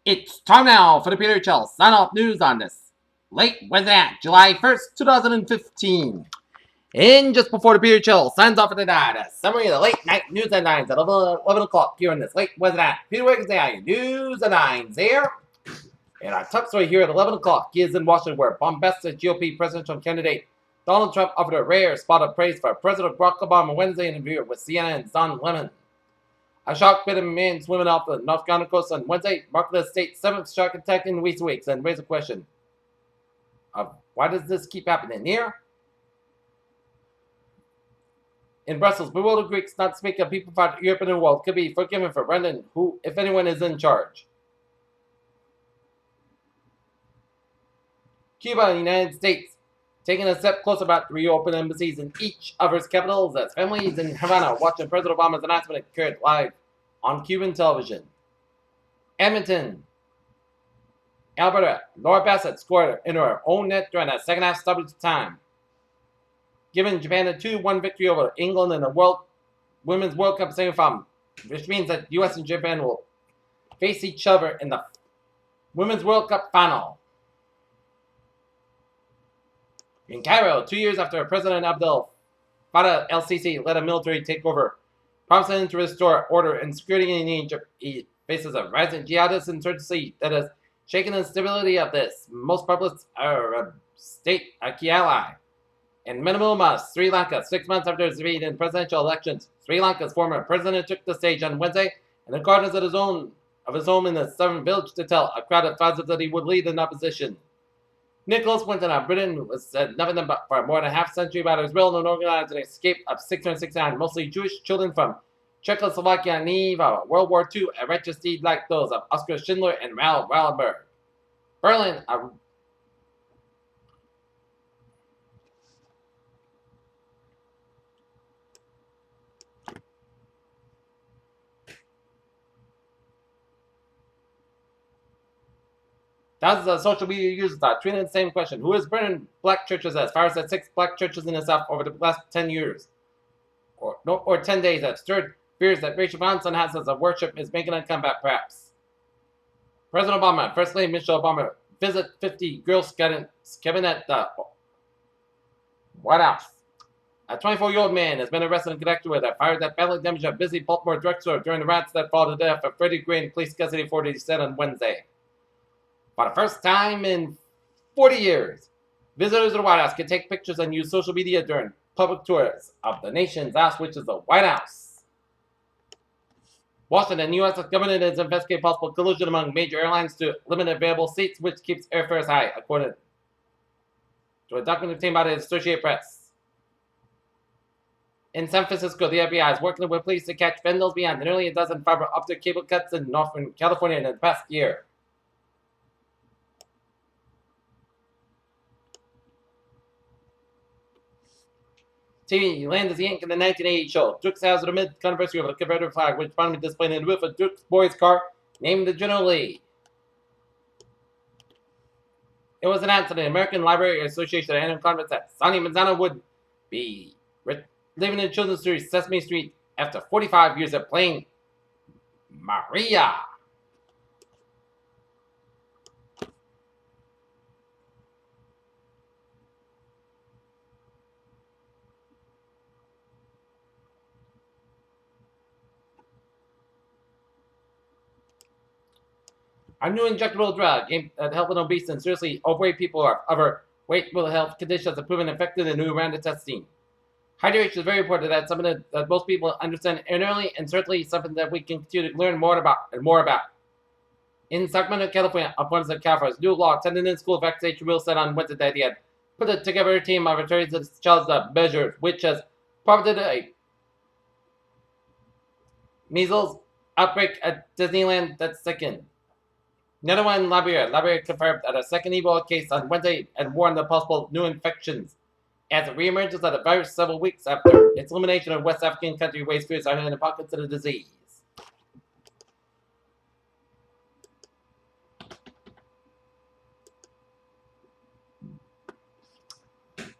It's time now for the Peter Chell sign-off news on this late Wednesday, July 1st, 2015. And just before the Peter Chill signs off for the night, a summary of the late night news headlines at 11 o'clock here on this late Wednesday. Peter Wiggins, news headlines here. And our top story here at 11 o'clock is in Washington, where bombastic GOP presidential candidate Donald Trump offered a rare spot of praise for President Barack Obama Wednesday interview with CNN's Don Lemon. A shark bit a man swimming off the North Carolina coast on Wednesday, marked the state's 7th shark attack in recent weeks, and raised a question of why does this keep happening here? In Brussels, bewildered Greeks, not to speak of people throughout Europe and the world, could be forgiven for Brendan, who, if anyone, is in charge. Cuba and the United States taking a step closer about to reopen embassies in each of its capitals as families in Havana watching President Obama's announcement occurred live on Cuban television. Edmonton, Alberta, Laura Bassett scored in her own net during a second half stoppage time, giving Japan a 2-1 victory over England in the Women's World Cup semifinal, which means that U.S. and Japan will face each other in the Women's World Cup final. In Cairo, 2 years after President Abdel Fattah el-Sisi led a military takeover, promising to restore order and security in Egypt, he faces a rising jihadist insurgency that has shaken the stability of this most populous Arab state, a key ally. In Myanmar, Sri Lanka, 6 months after his defeat in presidential elections, Sri Lanka's former president took the stage on Wednesday in the gardens of his home in the southern village to tell a crowd of thousands that he would lead an opposition. Nicholas Winton of Britain was said nothing but for more than a half century about his will and organized an escape of 669 mostly Jewish children from Czechoslovakia on the eve of World War II, a righteous deed like those of Oskar Schindler and Raoul Wallenberg. Berlin, thousands of social media users are tweeting the same question. Who is burning black churches as far as the 6 black churches in the South over the last 10 years? Or 10 days that stirred fears that racial violence on houses of worship is making a comeback, perhaps. President Obama and First Lady Michelle Obama visit 50 Girl Scouts cabin at the White House. A 24-year-old man has been arrested in connection with a fire that badly damaged a busy Baltimore drugstore during the riots that followed the death of Freddie Gray in police custody for what he said on Wednesday. For the first time in 40 years, visitors to the White House can take pictures and use social media during public tours of the nation's house, which is the White House. Washington, U.S. government is investigating possible collusion among major airlines to limit available seats, which keeps airfares high, according to a document obtained by the Associated Press. In San Francisco, the FBI is working with police to catch vandals beyond nearly a dozen fiber optic cable cuts in Northern California in the past year. TV Land is the ink in the 1980 show. Duke's House at the mid-anniversary of the Confederate flag, which prominently displayed in the roof of Duke's boys' car, named the General Lee. It was announced at the American Library Association annual conference that Sonny Manzano would be living in children's series Sesame Street after 45 years of playing Maria. Our new injectable drug aimed at helping obese and seriously overweight people or other weight-related health conditions have proven effective in a new round of testing. Hydration is very important. That's something that most people understand internally, and certainly something that we can continue to learn more about. In Sacramento, California, opponents of California's new law attending in school vaccination will said on Wednesday that he had put together a team of attorneys to challenge the measure, which has prompted a measles outbreak at Disneyland that's second. Another one in Liberia. Liberia confirmed that a second Ebola case on Wednesday and warned of possible new infections as it reemerges of the virus several weeks after its elimination of West African country raised fears are in the pockets of the disease.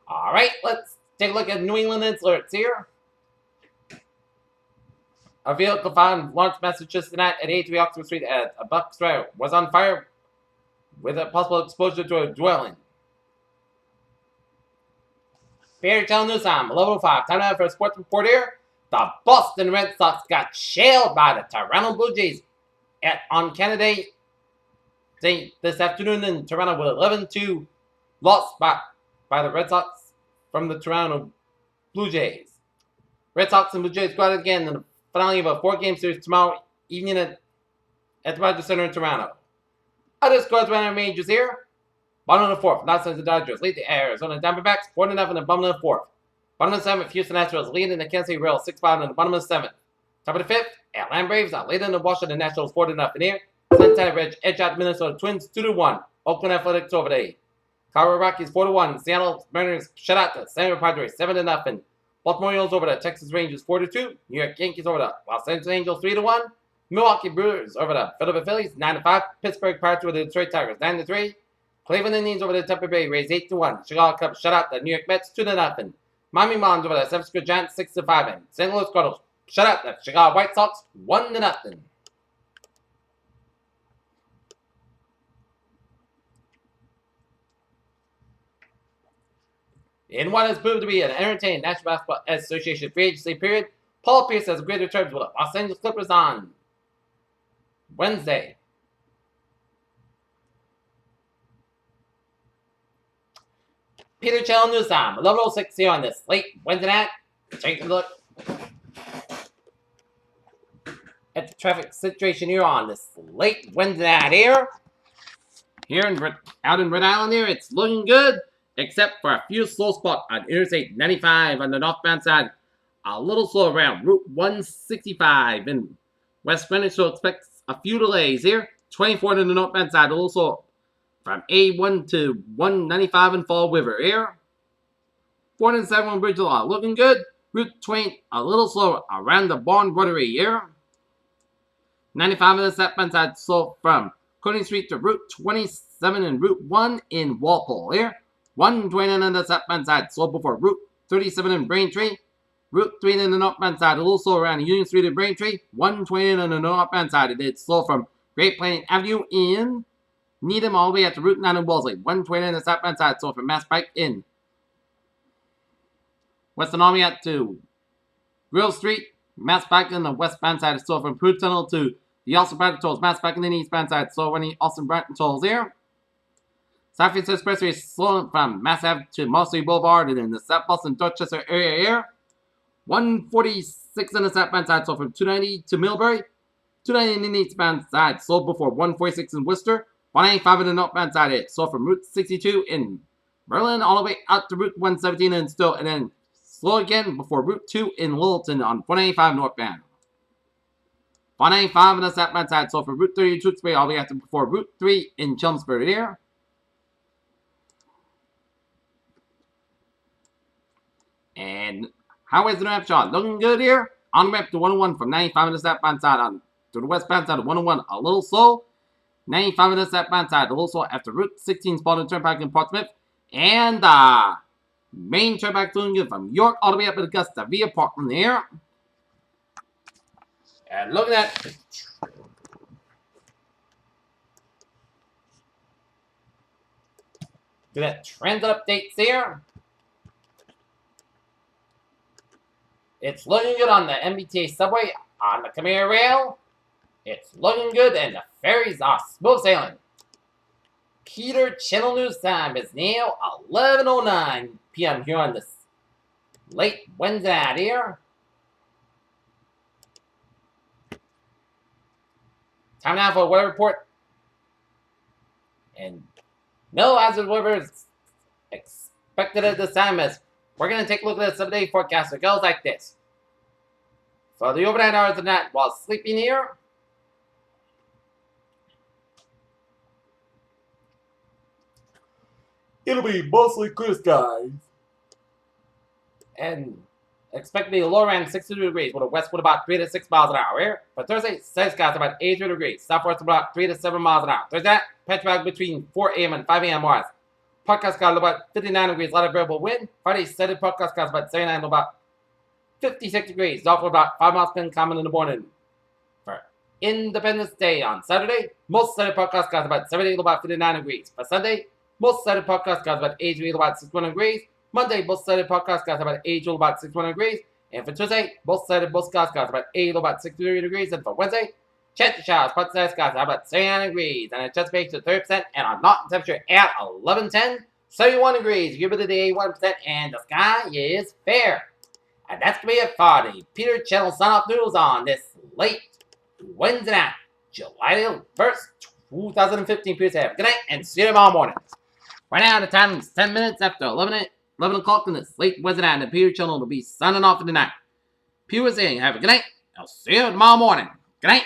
Alright, let's take a look at New England insults here. A vehicle found Lawrence, Massachusetts tonight at 83 Oxford Street at a Bucks Road was on fire with a possible exposure to a dwelling. Fair Channel News Time, 11:05. Time now for a sports report here. The Boston Red Sox got shelled by the Toronto Blue Jays on Canada Day this afternoon in Toronto with 11-2 loss by the Red Sox from the Toronto Blue Jays. Red Sox and Blue Jays go at it again in the finale of a 4-game series tomorrow evening at the Rogers Center in Toronto. Other scores around our majors here. Bottom of the 4th, Los Angeles Dodgers lead the Arizona Diamondbacks 4-0 in the bottom of the 4th. Bottom of the 7th, Houston Astros leading the Kansas City Royals 6-5 in the bottom of the 7th. Top of the 5th, Atlanta Braves are leading the Washington Nationals 4-0 here. Cincinnati Reds edge out the Minnesota Twins 2-1. Oakland Athletics over the Colorado Rockies 4-1. Seattle Mariners shut out the San Diego Padres 7-0. Baltimore Orioles over the Texas Rangers 4-2. New York Yankees over the Los Angeles Angels 3-1. Milwaukee Brewers over the Philadelphia Phillies 9-5. Pittsburgh Pirates over the Detroit Tigers 9-3. Cleveland Indians over the Tampa Bay Rays 8-1. Chicago Cubs shut out the New York Mets 2-0. Miami Marlins over the San Francisco Giants 6-5. And St. Louis Cardinals shut out the Chicago White Sox 1-0. In what has proved to be an entertaining National Basketball Association free agency period, Paul Pierce has agreed to terms with the Los Angeles Clippers on Wednesday. Peter Channel News Time, 11:06 here on this late Wednesday night. Take a look at the traffic situation here on this late Wednesday night here. Out in Rhode Island here, it's looking good, except for a few slow spots on Interstate 95 on the northbound side. A little slow around Route 165 in West Greenwich, so expect a few delays here. 24 on the northbound side, a little slow from A1 to 195 in Fall River here. 471 Bridge Law, looking good. Route 20, a little slower around the Barn Rotary here. 95 on the southbound side, slow from Cody Street to Route 27 and Route 1 in Walpole here. 129 on the southbound side, slow before Route 37 in Braintree. Route 3 on the northbound side, a little slow around Union Street in Braintree. 129 on the northbound side, it's slow from Great Plains Avenue in Needham all the way up to Route 9 in Wellesley. 129 on the southbound side, slow from Mass Pike in Western Army out to Grove Street. Mass Pike on the westbound side is slow from Prude Tunnel to the Austin Brighton Tolls. Mass Pike on the eastbound side, slow running Austin Brighton Tolls here. South East Expressway is slow from Mass Ave to Mossy Boulevard and in the South Boston Dorchester area here. 146 on the southbound side, slow from 290 to Millbury. 290 on the eastbound side, slow before 146 in Worcester. 195 on the northbound side, it's slow from Route 62 in Berlin all the way out to Route 117 and still, and then slow again before Route 2 in Littleton on 495 northbound. 495 on the southbound side, slow from Route 30 in Tewksbury all the way out to before Route 3 in Chelmsford here. And highways in New Hampshire looking good here. On the map to 101 from 95 on the southbound side on to the westbound side of 101 a little slow. 95 on the southbound side a little slow after Route 16 spotted Turnpike in Portsmouth. And main Turnpike looking good from York all the way up to Augusta via Portland here. And looking at transit updates here. It's looking good on the MBTA subway, on the Khmer Rail. It's looking good, and the ferries are smooth sailing. Peter Channel News Time is now 11:09 p.m. here on this late Wednesday night here. Time now for a weather report. And no hazard weather is expected at this time as we're going to take a look at the 7-day forecast. It goes like this. For the overnight hours of the night while sleeping here, it'll be mostly clear skies. And expect to be low around 62 degrees with a west wind about 3 to 6 miles an hour here. For Thursday, sunny skies about 83 degrees. Southwest about 3 to 7 miles an hour. Thursday, patch back between 4 a.m. and 5 a.m. hours. Podcast got about 59 degrees, a lot of variable wind. Friday, steady podcast got about 79, about 56 degrees. Doubtful about 5 miles per hour common in the morning. For Independence Day on Saturday, most sunny podcast got about 70 to about 59 degrees. For Sunday, most sunny podcast got about 83 to about 61 degrees. Monday, most sunny podcast got about 80 to about 61 degrees. And for Tuesday, most sunny podcast got about 80 to about 63 degrees. And for Wednesday, chance of showers, part size got about 79 degrees. And anticipation to 30% and a not temperature at 11:10, 71 degrees. Humidity 81%, and the sky is fair. And that's going to be it for the Peter Channel sign-off news on this late Wednesday night, July 1st, 2015. Peter, have a good night, and see you tomorrow morning. Right now, the time is 10 minutes after 11 o'clock on this late Wednesday night, and the Peter Channel will be signing off for the night. Peter saying, have a good night. I'll see you tomorrow morning. Good night.